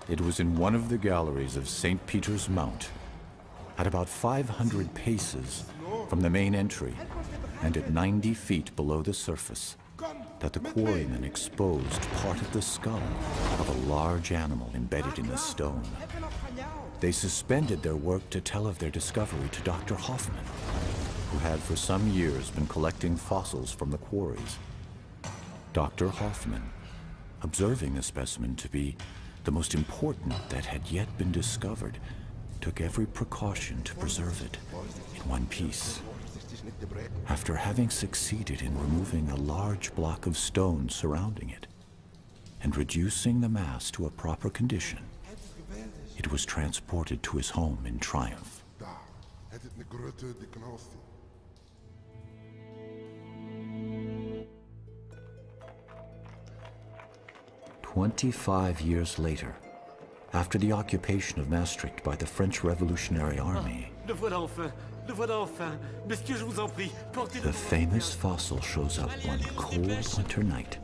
It was in one of the galleries of St. Peter's Mount, at about 500 paces from the main entry and at 90 feet below the surface, that the quarrymen exposed part of the skull of a large animal embedded in the stone. They suspended their work to tell of their discovery to Dr. Hoffman, who had for some years been collecting fossils from the quarries. Dr. Hoffman, observing the specimen to be the most important that had yet been discovered, took every precaution to preserve it in one piece. After having succeeded in removing a large block of stone surrounding it and reducing the mass to a proper condition, it was transported to his home in triumph. 25 years later, after the occupation of Maastricht by the French Revolutionary Army, the famous fossil shows up one cold winter night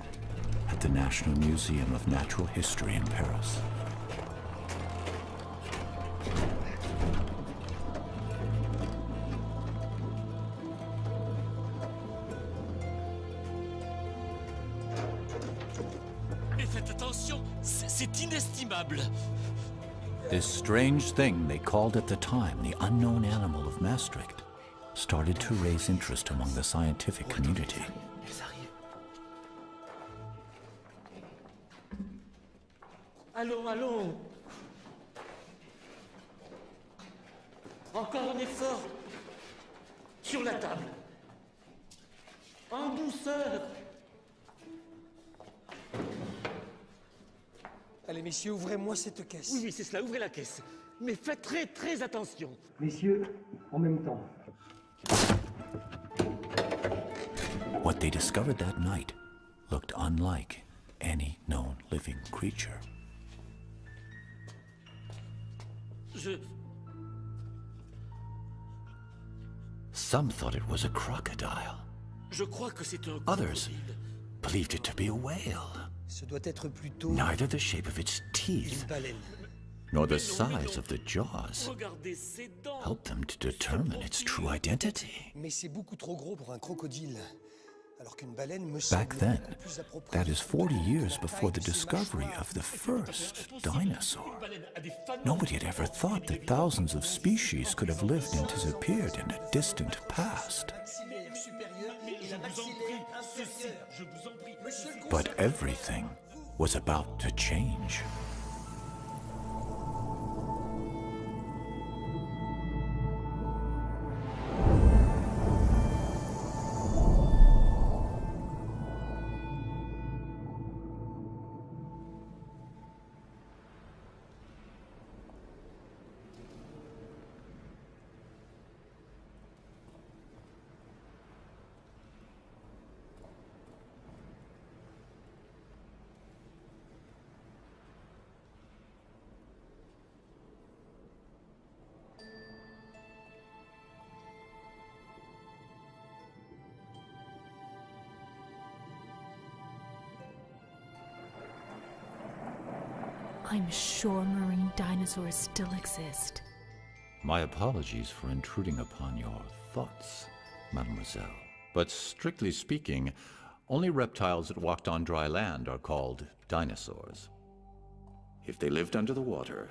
at the National Museum of Natural History in Paris. This strange thing they called at the time the unknown animal of Maastricht started to raise interest among the scientific community. Allons, allons. Encore un effort. Sur la table. En douceur. Allez, messieurs, ouvrez-moi cette caisse. Oui, c'est cela, ouvrez la caisse. Mais faites très, très attention. Messieurs, en même temps. What they discovered that night looked unlike any known living creature. Some thought it was a crocodile. Je crois que c'est un Others believed it to be a whale. Ce doit être plutôt Neither the shape of its teeth une baleine. nor the size of the jaws Regardez ses dents. helped them to determine its true identity. Mais c'est beaucoup trop gros pour un crocodile. Alors qu'une baleine me Back semble then, beaucoup plus appropriée. that is 40 years before the discovery of the first dinosaur. Nobody had ever thought that thousands of species could have lived and disappeared in a distant past. Maxillaire supérieur et la maxillaire inférieure. Monsieur le But everything was about to change. I'm sure marine dinosaurs still exist. My apologies for intruding upon your thoughts, mademoiselle. But strictly speaking, only reptiles that walked on dry land are called dinosaurs. If they lived under the water,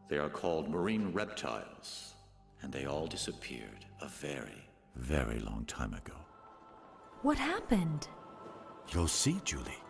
they are called marine reptiles. And they all disappeared a very, very long time ago. What happened? You'll see, Julie.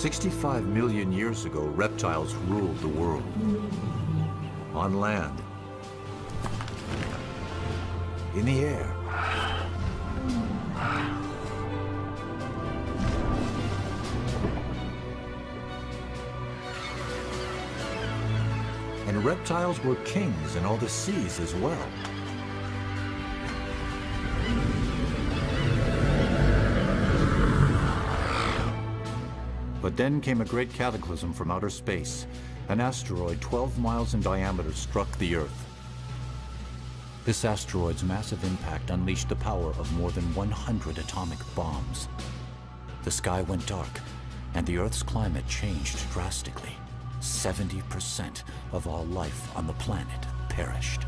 65 million years ago, reptiles ruled the world. On land, in the air, and reptiles were kings in all the seas as well. But then came a great cataclysm from outer space. An asteroid 12 miles in diameter struck the Earth. This asteroid's massive impact unleashed the power of more than 100 atomic bombs. The sky went dark, and the Earth's climate changed drastically. 70% of all life on the planet perished.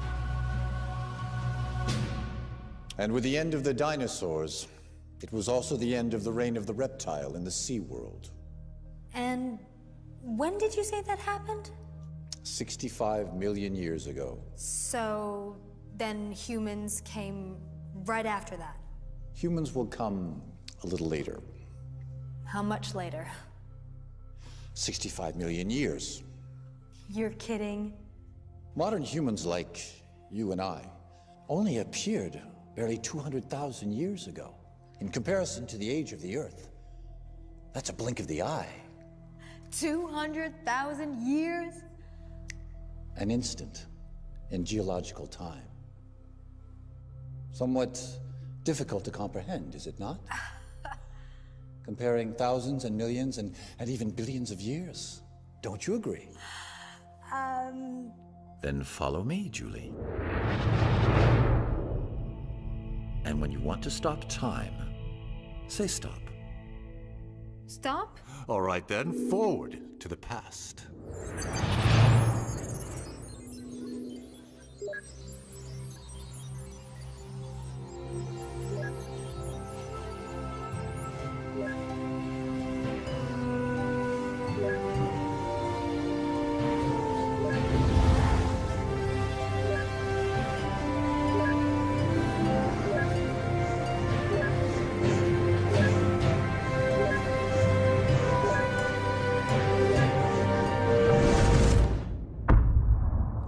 And with the end of the dinosaurs, it was also the end of the reign of the reptile in the sea world. And when did you say that happened? 65 million years ago. So then humans came right after that. Humans will come a little later. How much later? 65 million years. You're kidding. Modern humans like you and I only appeared barely 200,000 years ago. In comparison to the age of the Earth, that's a blink of the eye. 200,000 years? An instant in geological time. Somewhat difficult to comprehend, is it not? Comparing thousands and millions and even billions of years. Don't you agree? Then follow me, Julie. And when you want to stop time, say stop. Stop? All right then, forward to the past.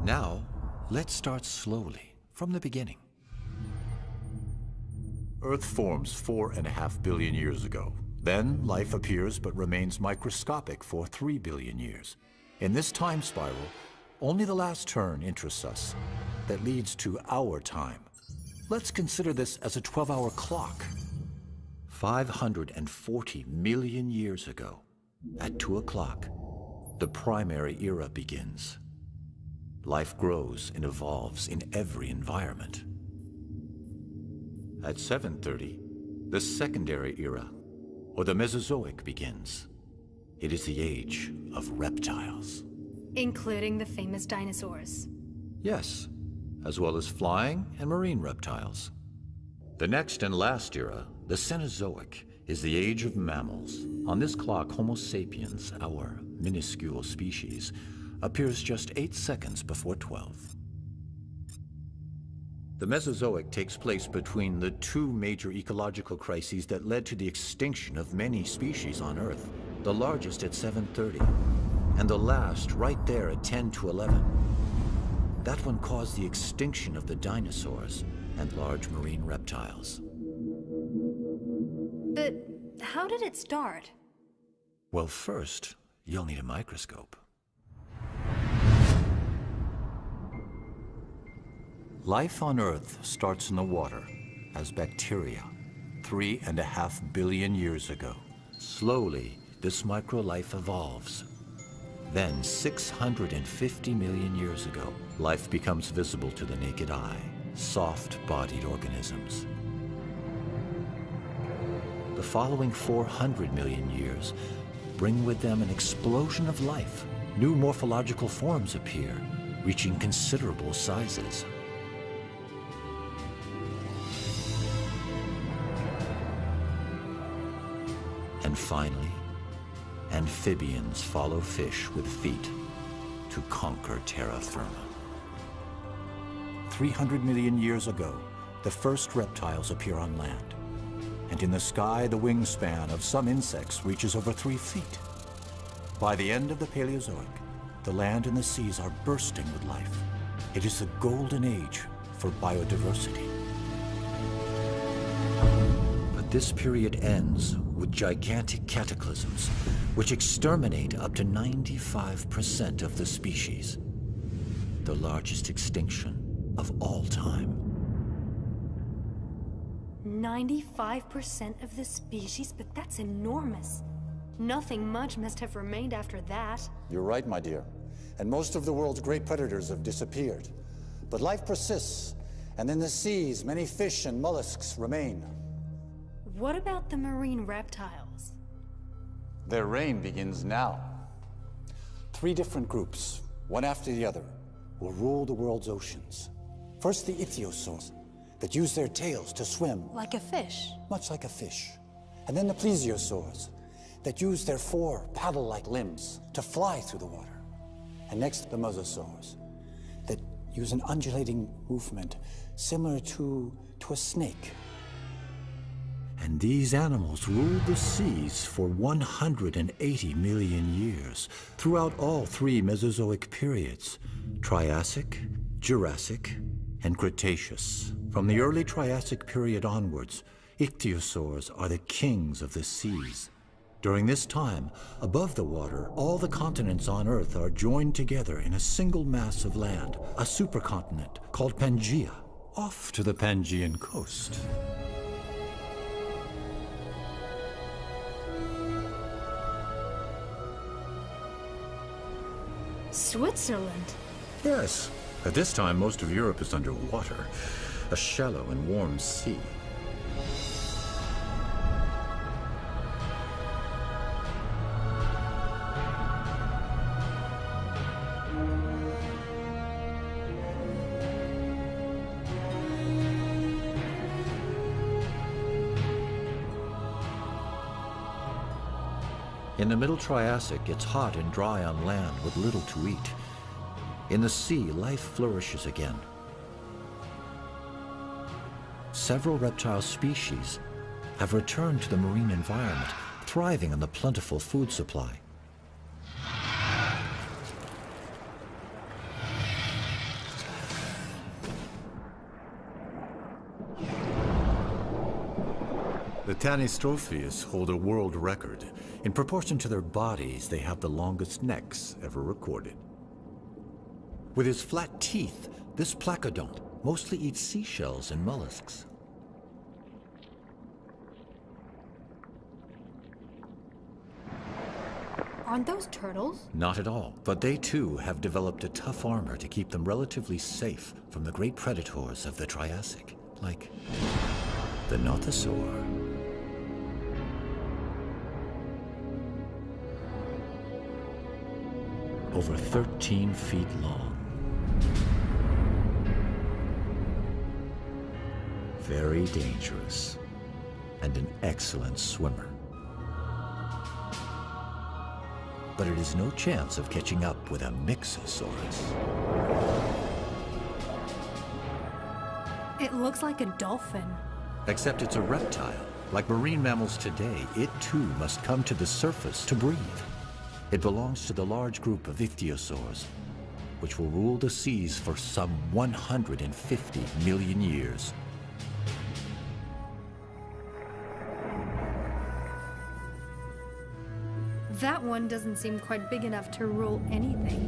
Now, let's start slowly, from the beginning. Earth forms 4.5 billion years ago. Then, life appears but remains microscopic for 3 billion years. In this time spiral, only the last turn interests us. That leads to our time. Let's consider this as a 12-hour clock. 540 million years ago, at 2 o'clock, the primary era begins. Life grows and evolves in every environment. At 7:30, the secondary era, or the Mesozoic, begins. It is the age of reptiles. Including the famous dinosaurs. Yes, as well as flying and marine reptiles. The next and last era, the Cenozoic, is the age of mammals. On this clock, Homo sapiens, our minuscule species, appears just 8 seconds before 12. The Mesozoic takes place between the two major ecological crises that led to the extinction of many species on Earth, the largest at 7:30, and the last right there at 10 to 11. That one caused the extinction of the dinosaurs and large marine reptiles. But how did it start? Well, first, you'll need a microscope. Life on Earth starts in the water as bacteria 3.5 billion years ago. Slowly, this microlife evolves. Then, 650 million years ago, life becomes visible to the naked eye, soft-bodied organisms. The following 400 million years bring with them an explosion of life. New morphological forms appear, reaching considerable sizes. And finally, amphibians follow fish with feet to conquer terra firma. 300 million years ago, the first reptiles appear on land. And in the sky, the wingspan of some insects reaches over 3 feet. By the end of the Paleozoic, the land and the seas are bursting with life. It is the golden age for biodiversity. But this period ends with gigantic cataclysms, which exterminate up to 95% of the species. The largest extinction of all time. 95% of the species? But that's enormous. Nothing much must have remained after that. You're right, my dear. And most of the world's great predators have disappeared. But life persists, and in the seas, many fish and mollusks remain. What about the marine reptiles? Their reign begins now. 3 different groups, one after the other, will rule the world's oceans. First, the ichthyosaurs, that use their tails to swim. Like a fish? Much like a fish. And then the plesiosaurs, that use their 4 paddle-like limbs to fly through the water. And next, the mosasaurs, that use an undulating movement similar to a snake. And these animals ruled the seas for 180 million years, throughout all 3 Mesozoic periods: Triassic, Jurassic, and Cretaceous. From the early Triassic period onwards, ichthyosaurs are the kings of the seas. During this time, above the water, all the continents on Earth are joined together in a single mass of land, a supercontinent called Pangaea, off to the Pangaean coast. Switzerland? Yes. At this time, most of Europe is underwater, a shallow and warm sea. In the Middle Triassic, it's hot and dry on land with little to eat. In the sea, life flourishes again. Several reptile species have returned to the marine environment, thriving on the plentiful food supply. The Tanystropheus hold a world record. In proportion to their bodies, they have the longest necks ever recorded. With his flat teeth, this placodont mostly eats seashells and mollusks. Aren't those turtles? Not at all, but they too have developed a tough armor to keep them relatively safe from the great predators of the Triassic, like the nothosaur. Over 13 feet long. Very dangerous, and an excellent swimmer. But it is no chance of catching up with a Mixosaurus. It looks like a dolphin. Except it's a reptile. Like marine mammals today, it too must come to the surface to breathe. It belongs to the large group of ichthyosaurs, which will rule the seas for some 150 million years. That one doesn't seem quite big enough to rule anything.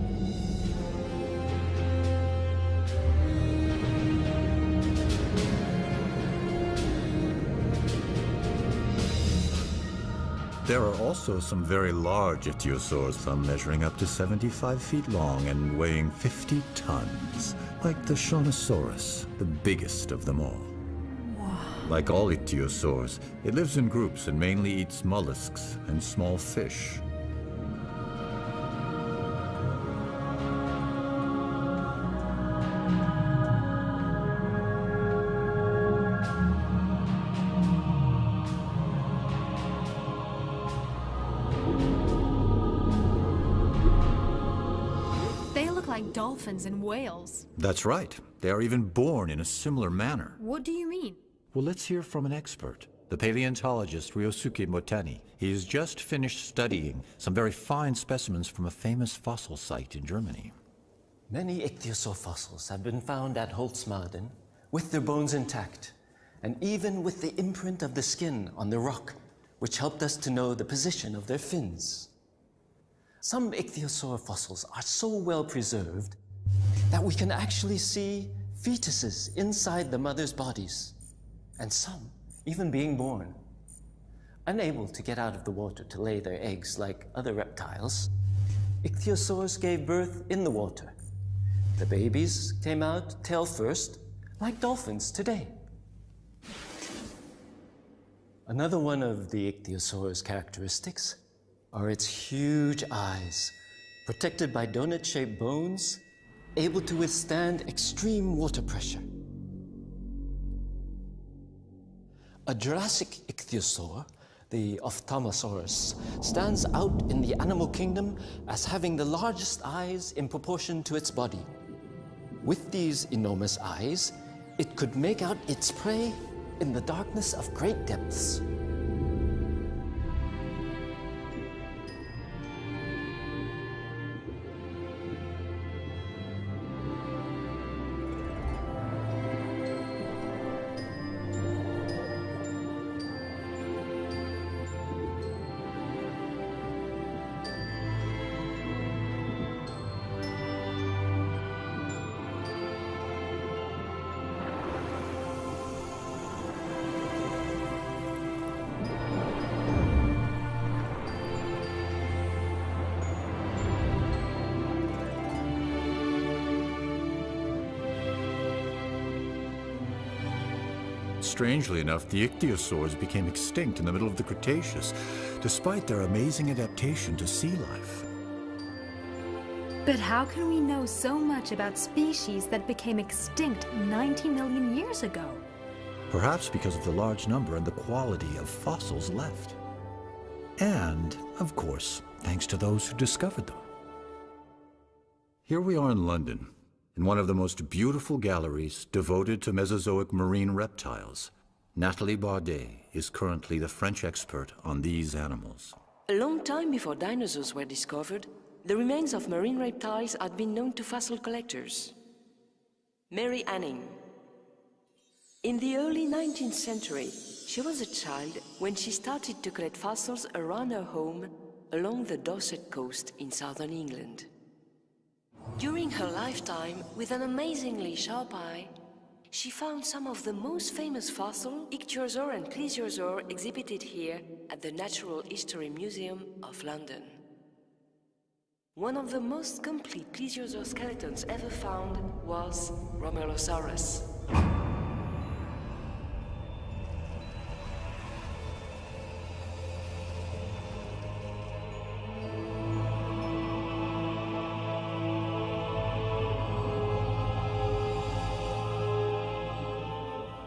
There are also some very large ichthyosaurs, some measuring up to 75 feet long and weighing 50 tons, like the Shawnosaurus, the biggest of them all. Wow. Like all ichthyosaurs, it lives in groups and mainly eats mollusks and small fish. Dolphins and whales. That's right. They are even born in a similar manner. What do you mean? Well, let's hear from an expert. the paleontologist Ryosuke Motani. He has just finished studying some very fine specimens from a famous fossil site in Germany. Many ichthyosaur fossils have been found at Holzmaden with their bones intact, and even with the imprint of the skin on the rock, which helped us to know the position of their fins. Some ichthyosaur fossils are so well preserved that we can actually see fetuses inside the mother's bodies, and some even being born. Unable to get out of the water to lay their eggs like other reptiles, ichthyosaurs gave birth in the water. The babies came out tail first, like dolphins today. Another one of the ichthyosaur's characteristics are its huge eyes, protected by donut-shaped bones, able to withstand extreme water pressure. A Jurassic ichthyosaur, the Ophthalmosaurus, stands out in the animal kingdom as having the largest eyes in proportion to its body. With these enormous eyes, it could make out its prey in the darkness of great depths. Strangely enough, the ichthyosaurs became extinct in the middle of the Cretaceous, despite their amazing adaptation to sea life. But how can we know so much about species that became extinct 90 million years ago? Perhaps because of the large number and the quality of fossils left. And, of course, thanks to those who discovered them. Here we are in London, in one of the most beautiful galleries devoted to Mesozoic marine reptiles. Nathalie Bardet is currently the French expert on these animals. A long time before dinosaurs were discovered, the remains of marine reptiles had been known to fossil collectors. Mary Anning. In the early 19th century, she was a child when she started to collect fossils around her home along the Dorset coast in southern England. During her lifetime, with an amazingly sharp eye, she found some of the most famous fossils, ichthyosaur and plesiosaur, exhibited here at the Natural History Museum of London. One of the most complete plesiosaur skeletons ever found was Romelosaurus.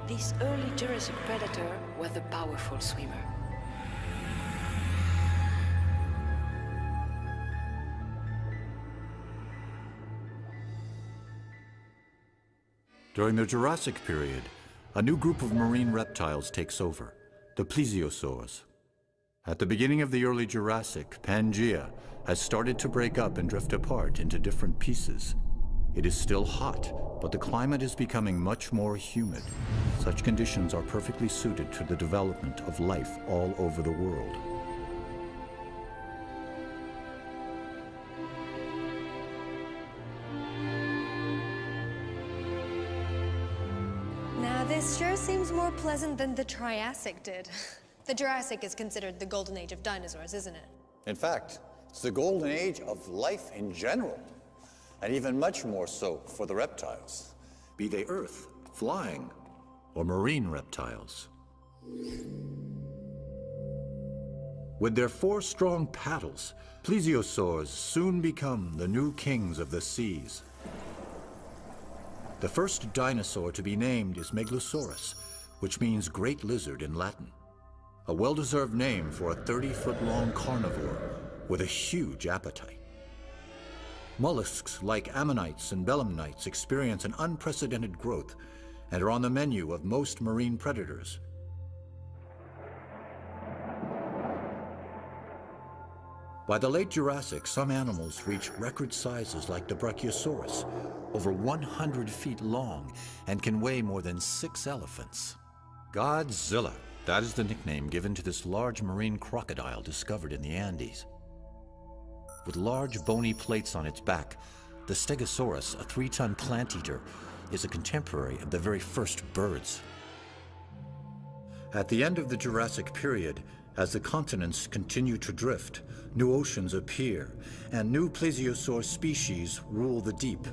This early Jurassic predator was a powerful swimmer. During the Jurassic period, a new group of marine reptiles takes over, the plesiosaurs. At the beginning of the early Jurassic, Pangaea has started to break up and drift apart into different pieces. It is still hot, but the climate is becoming much more humid. Such conditions are perfectly suited to the development of life all over the world. Now, this sure seems more pleasant than the Triassic did. The Jurassic is considered the golden age of dinosaurs, isn't it? In fact, it's the golden age of life in general, and even much more so for the reptiles. Be they earth, flying, or marine reptiles. With their 4 strong paddles, plesiosaurs soon become the new kings of the seas. The first dinosaur to be named is Megalosaurus, which means great lizard in Latin. A well-deserved name for a 30-foot-long carnivore with a huge appetite. Mollusks like ammonites and belemnites experience an unprecedented growth and are on the menu of most marine predators. By the late Jurassic, some animals reach record sizes like the Brachiosaurus, over 100 feet long, and can weigh more than 6 elephants. Godzilla, that is the nickname given to this large marine crocodile discovered in the Andes. With large bony plates on its back, the Stegosaurus, a 3-ton plant eater, is a contemporary of the very first birds. At the end of the Jurassic period, as the continents continue to drift, new oceans appear, and new plesiosaur species rule the deep.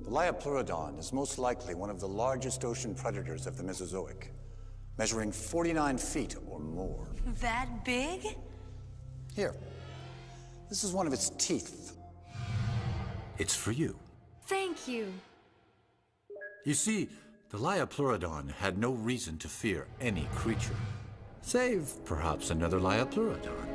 The Liopleurodon is most likely one of the largest ocean predators of the Mesozoic, measuring 49 feet or more. That big? Here, this is one of its teeth. It's for you. Thank you. You see, the Liopleurodon had no reason to fear any creature, save perhaps another Liopleurodon.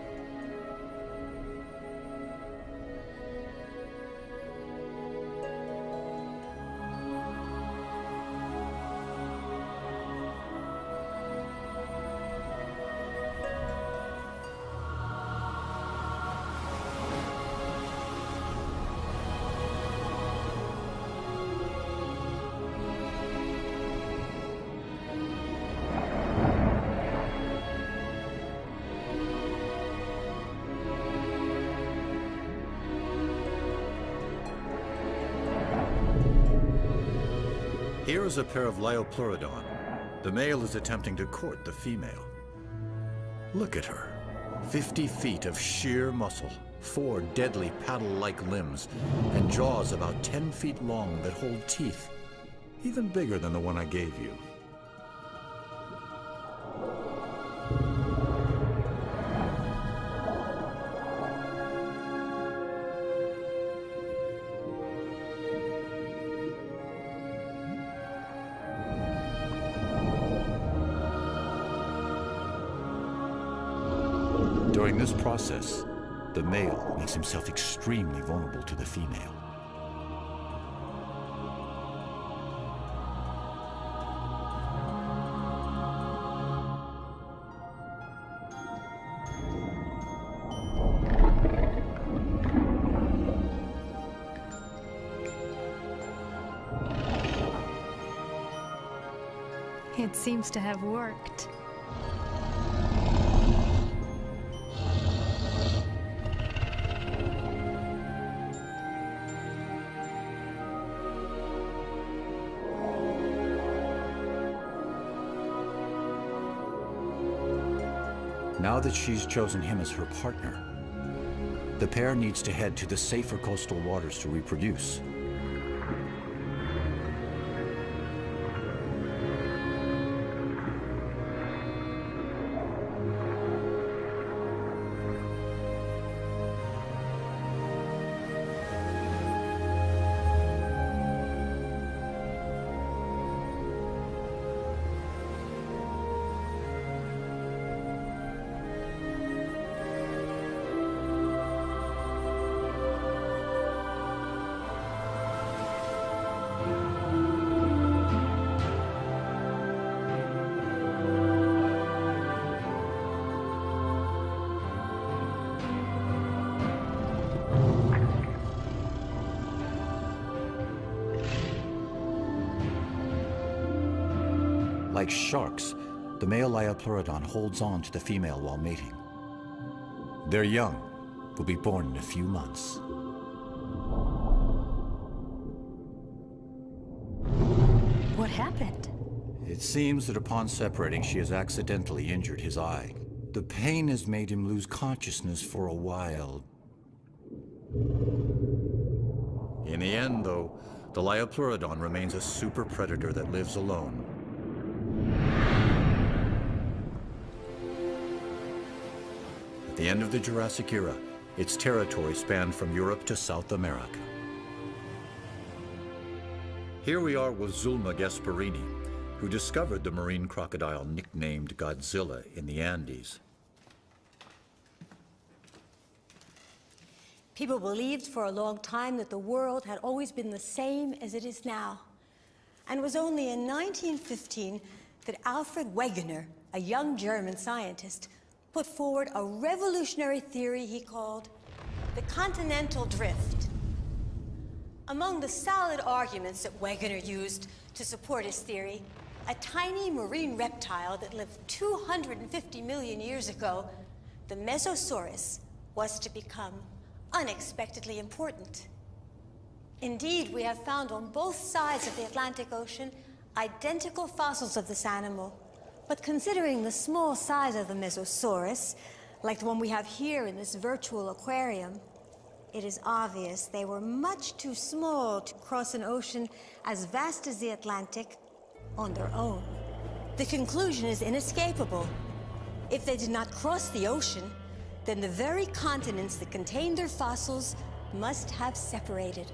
Here is a pair of Liopleurodon. The male is attempting to court the female. Look at her. 50 feet of sheer muscle, 4 deadly paddle-like limbs, and jaws about 10 feet long that hold teeth, even bigger than the one I gave you. During this process, the male makes himself extremely vulnerable to the female. It seems to have worked. Now that she's chosen him as her partner, the pair needs to head to the safer coastal waters to reproduce. Like sharks, the male Liopleurodon holds on to the female while mating. Their young will be born in a few months. What happened? It seems that upon separating, she has accidentally injured his eye. The pain has made him lose consciousness for a while. In the end, though, the Liopleurodon remains a super predator that lives alone. At the end of the Jurassic era, its territory spanned from Europe to South America. Here we are with Zulma Gasparini, who discovered the marine crocodile nicknamed Godzilla in the Andes. People believed for a long time that the world had always been the same as it is now. And it was only in 1915 that Alfred Wegener, a young German scientist, put forward a revolutionary theory he called the continental drift. Among the solid arguments that Wegener used to support his theory, a tiny marine reptile that lived 250 million years ago, the Mesosaurus, was to become unexpectedly important. Indeed, we have found on both sides of the Atlantic Ocean identical fossils of this animal. But considering the small size of the Mesosaurus, like the one we have here in this virtual aquarium, it is obvious they were much too small to cross an ocean as vast as the Atlantic on their own. The conclusion is inescapable. If they did not cross the ocean, then the very continents that contained their fossils must have separated.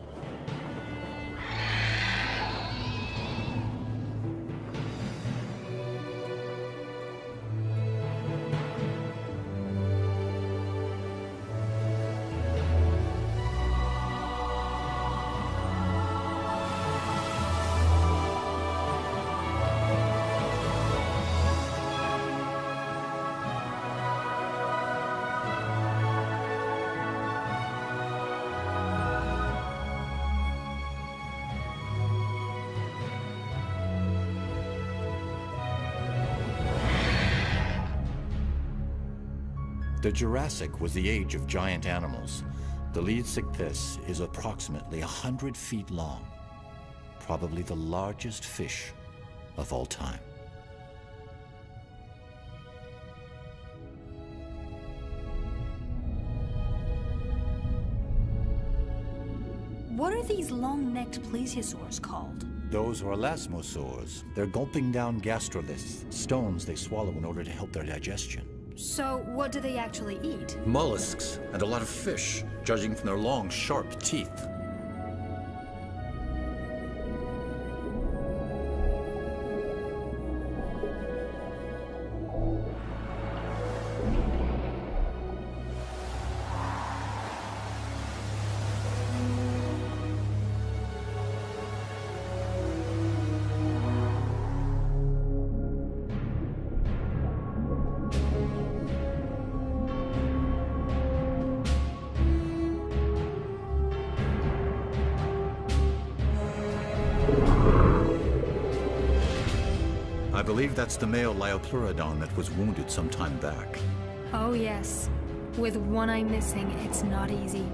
The Jurassic was the age of giant animals. The Leedsichthys is approximately 100 feet long, probably the largest fish of all time. What are these long-necked plesiosaurs called? Those are elasmosaurs. They're gulping down gastroliths, stones they swallow in order to help their digestion. So, what do they actually eat? Mollusks and a lot of fish, judging from their long, sharp teeth. I believe that's the male Liopleurodon that was wounded some time back. Oh yes. With one eye missing, it's not easy.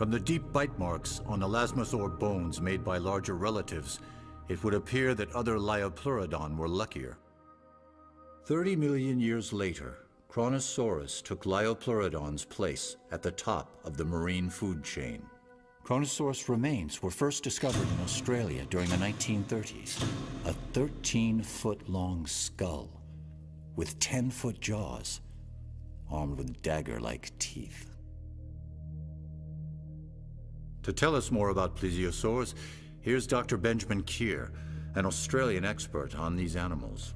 From the deep bite marks on elasmosaur bones made by larger relatives, it would appear that other Liopleurodon were luckier. 30 million years later, Kronosaurus took Liopleurodon's place at the top of the marine food chain. Kronosaurus remains were first discovered in Australia during the 1930s. A 13-foot-long skull with 10-foot jaws, armed with dagger-like teeth. To tell us more about plesiosaurs, here's Dr. Benjamin Keir, an Australian expert on these animals.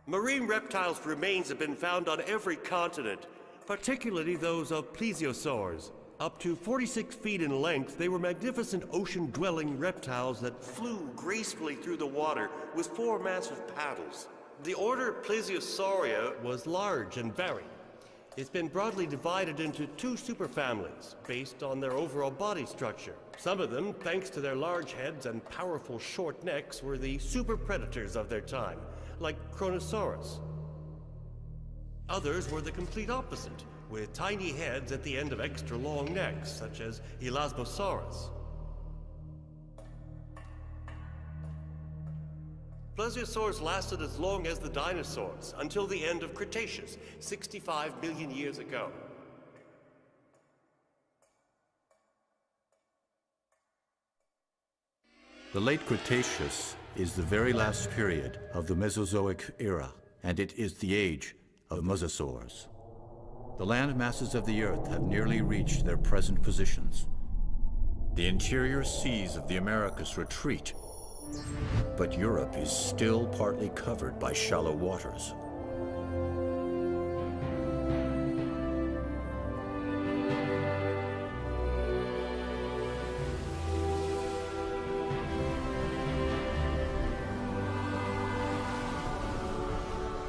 Marine reptiles' remains have been found on every continent, particularly those of plesiosaurs. Up to 46 feet in length, they were magnificent ocean-dwelling reptiles that flew gracefully through the water with 4 massive paddles. The order Plesiosauria was large and varied. It's been broadly divided into 2 superfamilies based on their overall body structure. Some of them, thanks to their large heads and powerful short necks, were the super predators of their time, like Kronosaurus. Others were the complete opposite, with tiny heads at the end of extra long necks, such as Elasmosaurus. Plesiosaurs lasted as long as the dinosaurs, until the end of Cretaceous, 65 million years ago. The late Cretaceous is the very last period of the Mesozoic era, and it is the age of mosasaurs. The land masses of the Earth have nearly reached their present positions. The interior seas of the Americas retreat, but Europe is still partly covered by shallow waters.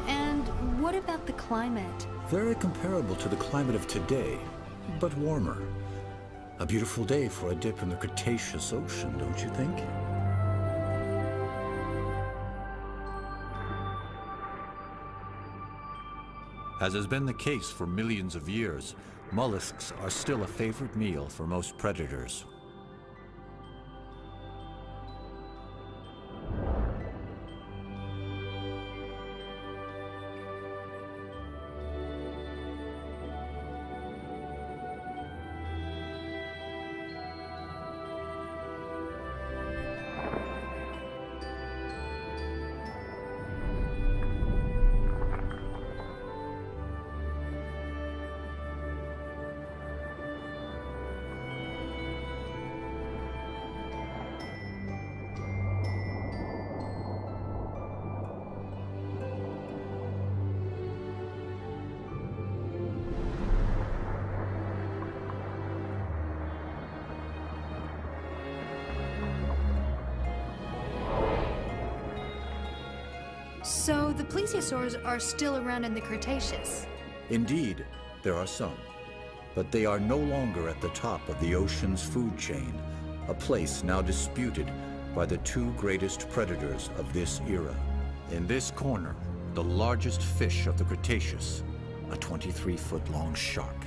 And what about the climate? Very comparable to the climate of today, but warmer. A beautiful day for a dip in the Cretaceous Ocean, don't you think? As has been the case for millions of years, mollusks are still a favorite meal for most predators. So the plesiosaurs are still around in the Cretaceous? Indeed, there are some, but they are no longer at the top of the ocean's food chain, a place now disputed by the 2 greatest predators of this era. In this corner, the largest fish of the Cretaceous, a 23-foot-long shark.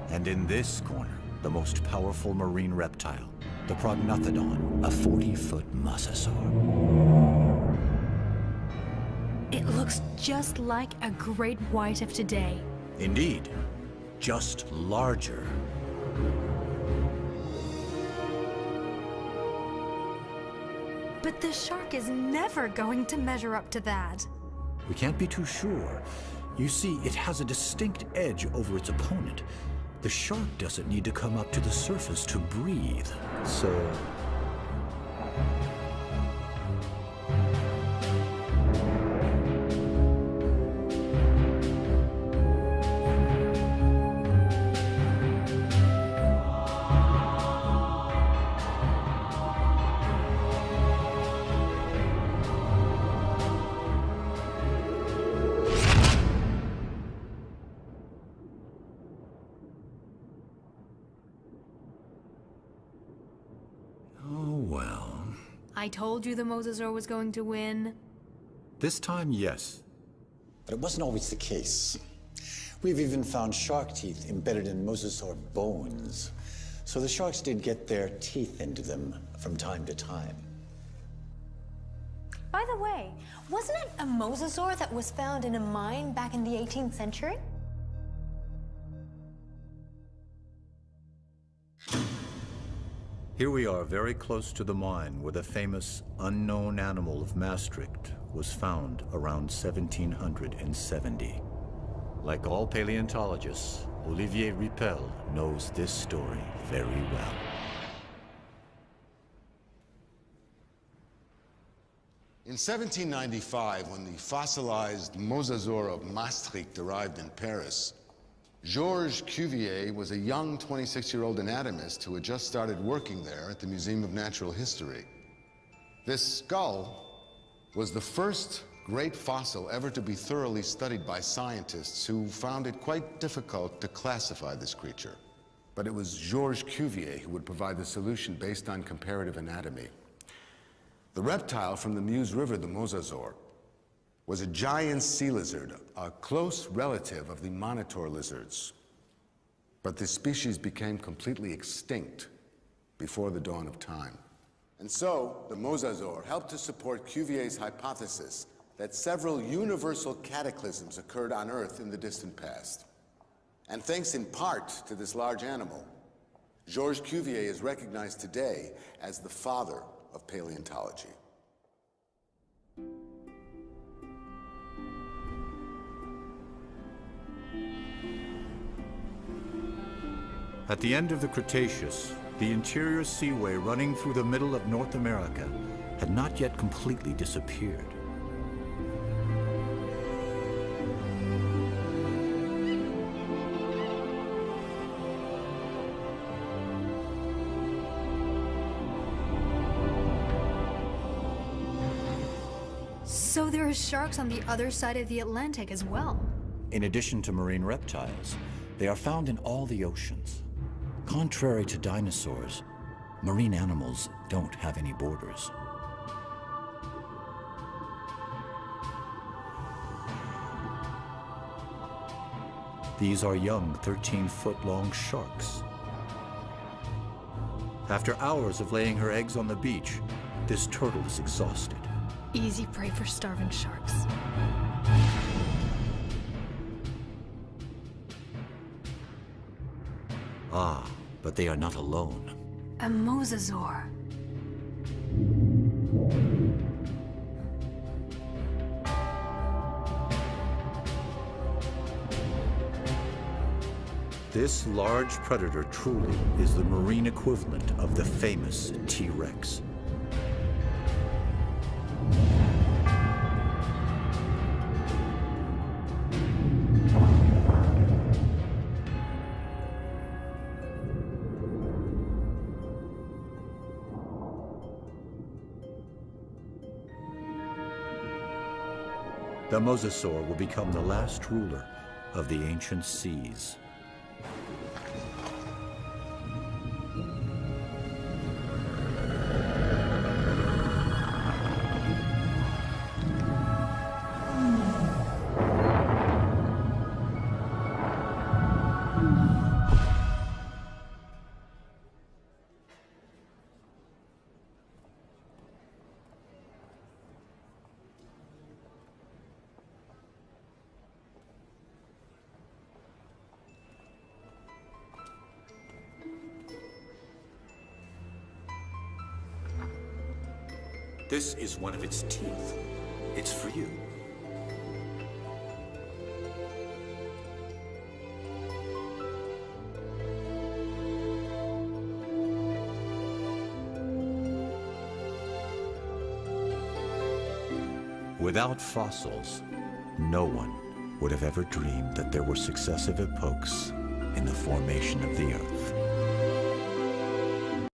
And in this corner, the most powerful marine reptile, the Prognathodon, a 40-foot mosasaur. It looks just like a great white of today. Indeed, just larger. But the shark is never going to measure up to that. We can't be too sure. You see, it has a distinct edge over its opponent. The shark doesn't need to come up to the surface to breathe, so... I told you the mosasaur was going to win. This time, yes. But it wasn't always the case. We've even found shark teeth embedded in mosasaur bones. So the sharks did get their teeth into them from time to time. By the way, wasn't it a mosasaur that was found in a mine back in the 18th century? Here we are very close to the mine where the famous unknown animal of Maastricht was found around 1770. Like all paleontologists, Olivier Riepel knows this story very well. In 1795, when the fossilized mosasaur of Maastricht arrived in Paris, Georges Cuvier was a young 26-year-old anatomist who had just started working there at the Museum of Natural History. This skull was the first great fossil ever to be thoroughly studied by scientists who found it quite difficult to classify this creature. But it was Georges Cuvier who would provide the solution based on comparative anatomy. The reptile from the Meuse River, the mosasaur, was a giant sea lizard, a close relative of the monitor lizards. But this species became completely extinct before the dawn of time. And so, the mosasaur helped to support Cuvier's hypothesis that several universal cataclysms occurred on Earth in the distant past. And thanks in part to this large animal, Georges Cuvier is recognized today as the father of paleontology. At the end of the Cretaceous, the interior seaway running through the middle of North America had not yet completely disappeared. So there are sharks on the other side of the Atlantic as well. In addition to marine reptiles, they are found in all the oceans. Contrary to dinosaurs, marine animals don't have any borders. These are young 13-foot-long sharks. After hours of laying her eggs on the beach, this turtle is exhausted. Easy prey for starving sharks. Ah, but they are not alone. A mosasaur. This large predator truly is the marine equivalent of the famous T-Rex. The mosasaur will become the last ruler of the ancient seas. This is one of its teeth. It's for you. Without fossils, no one would have ever dreamed that there were successive epochs in the formation of the Earth.